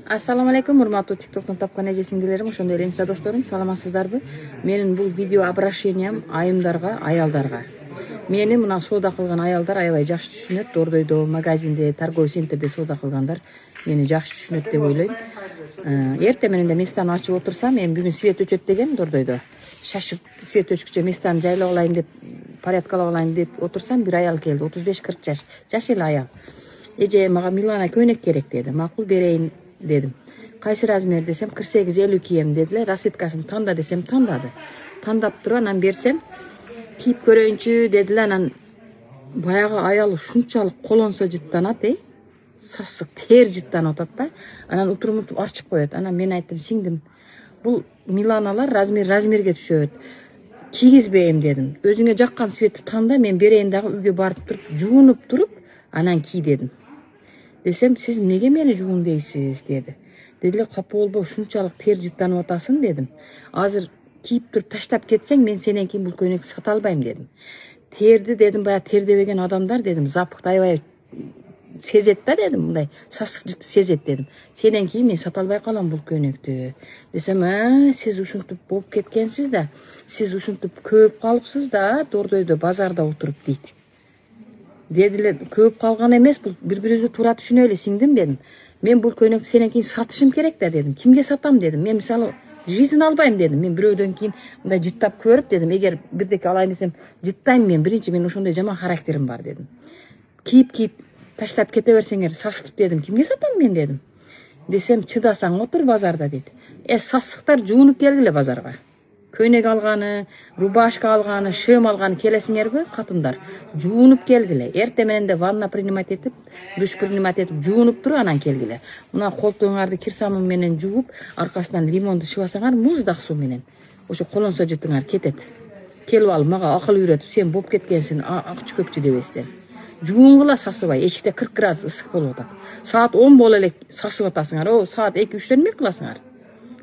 Assalamu alaikum, урматтуу TikToктон тапкан эже сиңдилерим, ошондой эле инста досторум, саламатсыздарбы? Менин бул видео обращениям айымдарга, аялдарга. Мени мына соода кылган аялдар аябай жакшы түшүнөт, Дордойдо, магазинде, торговый центрде соода кылгандар мени жакшы түшүнөт деп ойлойм. Эртең менен местаны ачып отурсам, мен бүгүн свет өчөт деген Дордойдо. Шашып свет өчкүчө местаны жайлап алайын деп, порядкалап алайын деп отурсам, бир аял келди, 35-40 жаш. Жаш эле аял. Эже, мага Милана көйнөк керек деди. Макул берейин dedim. Кайсы размер десем 48-50 кийем dediler. Расветкасын танда десем тандады. Тандап туруп анан берсем, кийип көрөйүнчү dediler. Анан баягы аял ушунчалык колонсо жыттанат, сасык тер жыттанып атат да. Анан утуруп арчып коет. Анан мен айттым, сиңдим, бул Миланалар размерге түшөт. Кийгизбейм дедим. Өзүңө жаккан светти танда, мен берейин дагы үйгө барып туруп, жуунуп туруп, анан ки дедим. Десем, siz неге мени жуун дейсиз деди. Дедилер, капа болбо, ушунчалык тер жыттанып атасың дедим. Азыр кийип туруп таштап кетсең, мен сенен кийин бул көйнөктү сата албайм дедим. Терди дедим, баягы тердебеген адамдар дедим, запахты аябай сезет да дедим, мындай сасык жытты сезет дедим. Сенен кийин мен сата албай калам бул көйнөктү. Десем, сиз ушинтип болуп кеткенсиз да, сиз ушинтип көп калыпсыз да, Дордойдо базарда отуруп дейт. Dediler, көп калган эмес, бул бири-бирибизди туура түшүнөлү сиңдим дедим. Мен бул көйнөктү сенен кийин сатышым керек да дедим. Кимге сатам дедим. Мен мисалы жизнь албайм дедим. Мен бирөөдөн кийин мындай жыттап көрүп дедим. Эгер бирдеке алайын десем, жыттайм мен. Биринчи мен ошондой жаман характерим бар дедим. Кийип таштап кете берсеңер сасытып дедим. Кимге сатам мен дедим. Десем, чыдасаң отур базарда дейт. Сасыктар жуунуп келгиле базарга. Көйнөк алганы, рубашка алганы, шым алганы келесиңерби, катындар. Жуунуп келгиле. Эртең менен да ванна принимать этип, душ принимать этип, жуунуп туруп анан келгиле. Мына колтуңарды кир самын менен жууп, аркасынан лимонду шыбасаңар, муздак суу менен. Ошо колонсо жытыңар кетет. Келип алып мага акыл үйрөтүп, сен болуп кеткенсиң, акчы көкчү дебестен. Жуунгула сасыбай, эшикте 40 градус ысык болуп атат. Саат 10 боло эле сасып атасыңар. Саат 2-3 эмне кыласыңар?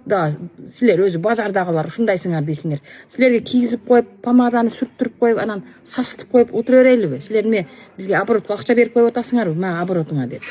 Да, силер өзү базардагылар ушундайсыңар дейсиңер. Силерге кийгизип коюп, помаданы сүрттүрүп коюп, анан сасытып коюп отура берелиби? Силер бизге оборотко акча берип коюп атасыңарбы? Мага оборотуңа деп.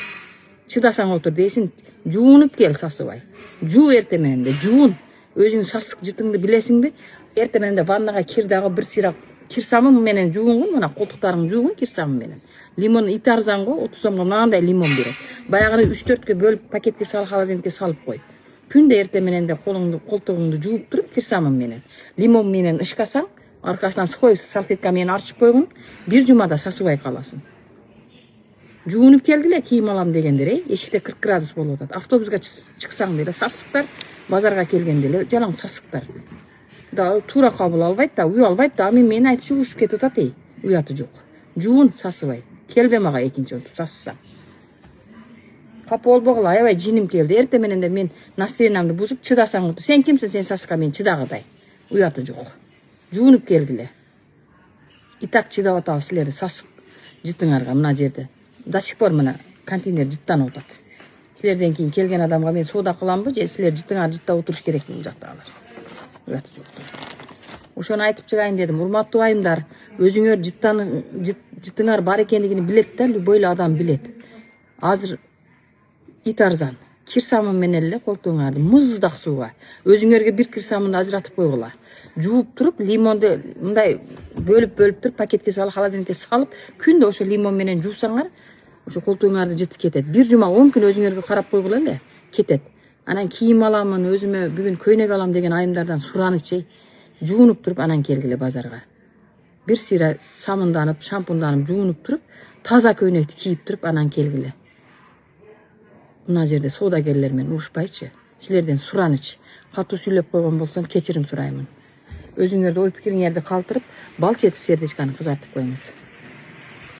Чыдасаң отур дейсиң, жуунуп кел сасыбай. Жуу эртең менен да, жуун. Өзүң сасык жытыңды билесиңби? Эртең менен да ваннага кир дагы бир сыйра кир самын менен жуугун, мына колтуктарың жуугун кир самын менен. Лимон ит арзан го, 30 сомго мынандай лимон берет. Баягыны 3-4кө бөлүп пакетке салып, холодильникке салып кой. Күндө эртең менен да колтугуңду жууп туруп кир самын менен. Лимон менен ышкасаң, аркасынан сухой салфетка менен арчып койгун, бир жумада сасыбай каласың. Жуунуп келгиле, кийим алам дегендер, эшикте 40 градус болуп атат. Автобуска чыксаң деле сасыктар, базарга келгенде эле жалаң сасыктар. Да туура кабыл албайт да, уялбайт да, мени айтчу ушуп кетип атат, уяты жок. Жуун сасыбай. Келбе мага экинчи жолу сасысаң. Капа болбогула, аябай жиним келди. Эртең менен да мен настроениямды бузуп, чыдасаң отур. Сен кимсиң, сен сасыкка, мен чыдагыдай. Уяты жок. Жуунуп келгиле. И так чыдап атабыз силерди сасык жытыңарга мына жерде. До сих пор мына контейнер жыттанып атат. Силерден кийин келген адамга мен соода кыламбы, же силер жытыңар жыттап отуруш керекпи бул жактагылар? Уяты жок. Ошону айтып чыгайын дедим. Урматтуу айымдар, өзүңөр жытыңар бар экендигин билет да, любой эле адам билет. Азыр ит арзан. Кир самын менен эле колтуңарды муздак сууга, өзүңөргө бир кир самынды ажыратып койгула. Жууп туруп, лимонду мындай бөлүп туруп пакетке салып, холодильникке салып, күндө ошо лимон менен жуусаңар, ошо колтуңарды жытып кетет. Бир жума 10 күн өзүңөргө карап койгула эле, кетет. Анан кийим аламын, өзүмө бүгүн көйнөк алам деген айымдардан сураныч, жуунуп туруп анан келгиле базарга. Бир сыйра самынданып, шампунданып, жуунуп туруп, таза көйнөктү кийип туруп анан келгиле. Мына жерде соодагерлер менен урушпайчы. Силерден сураныч. Катуу сүйлөп койгон болсом кечирим сураймын. Өзүңөрдү ой пикириңерди калтырып, балчы этип сердечканы кызартып коюңуз.